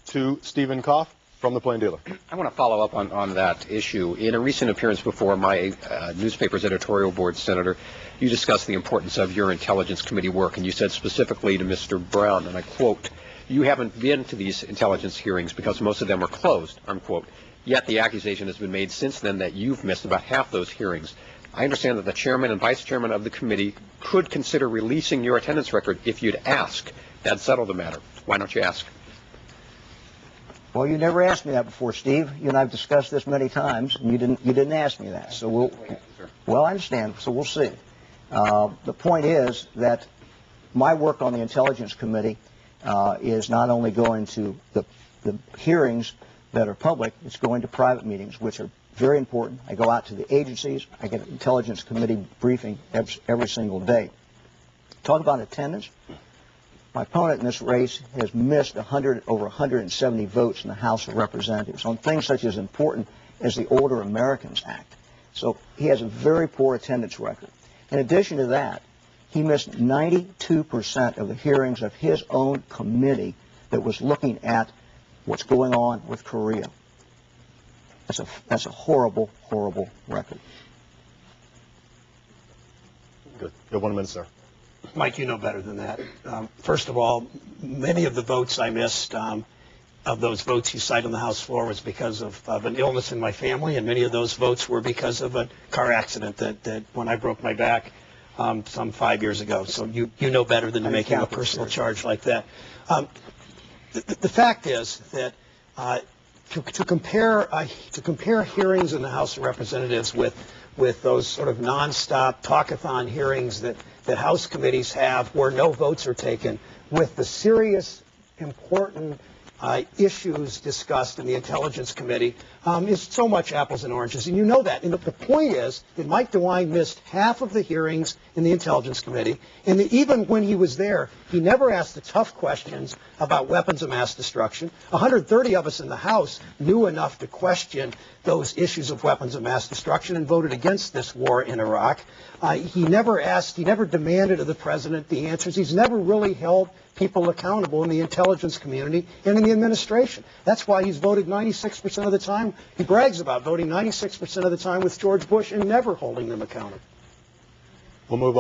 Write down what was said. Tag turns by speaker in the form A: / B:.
A: to Stephen Koff from the Plain Dealer.
B: I want to follow up on that issue. In a recent appearance before my newspaper's editorial board, Senator, you discussed the importance of your Intelligence Committee work, and you said specifically to Mr. Brown, and I quote, "You haven't been to these intelligence hearings because most of them are closed," unquote. Yet the accusation has been made since then that you've missed about half those hearings. I understand that the chairman and vice chairman of the committee could consider releasing your attendance record if you'd ask. That'd settle the matter. Why don't you ask?
C: Well, you never asked me that before, Steve. You and I have discussed this many times, and you didn't ask me that. So well, I understand. So we'll see. The point is that my work on the Intelligence Committee is not only going to the hearings that are public, it's going to private meetings, which are very important. I go out to the agencies. I get an Intelligence Committee briefing every single day. Talk about attendance. My opponent in this race has missed over 170 votes in the House of Representatives on things such as important as the Older Americans Act. So he has a very poor attendance record. In addition to that, he missed 92% of the hearings of his own committee that was looking at what's going on with Korea. That's a horrible, horrible record.
A: Good. You have 1 minute, sir.
D: Mike, you know better than that. First of all, many of the votes I missed, of those votes you cite on the House floor, was because of an illness in my family, and many of those votes were because of a car accident that when I broke my back some 5 years ago. So you know better than making a personal charge like that. The fact is that to compare hearings in the House of Representatives with those sort of nonstop talkathon hearings that House committees have where no votes are taken, with the serious, important issues discussed in the Intelligence Committee, is so much apples and oranges, and you know that. And the point is that Mike DeWine missed half of the hearings in the Intelligence Committee, and that even when he was there, he never asked the tough questions about weapons of mass destruction. 130 of us in the House knew enough to question those issues of weapons of mass destruction and voted against this war in Iraq. He never demanded of the president the answers. He's never really held people accountable in the intelligence community and in the administration. That's why he's voted 96% of the time. He brags about voting 96% of the time with George Bush and never holding them accountable.
A: We'll move on.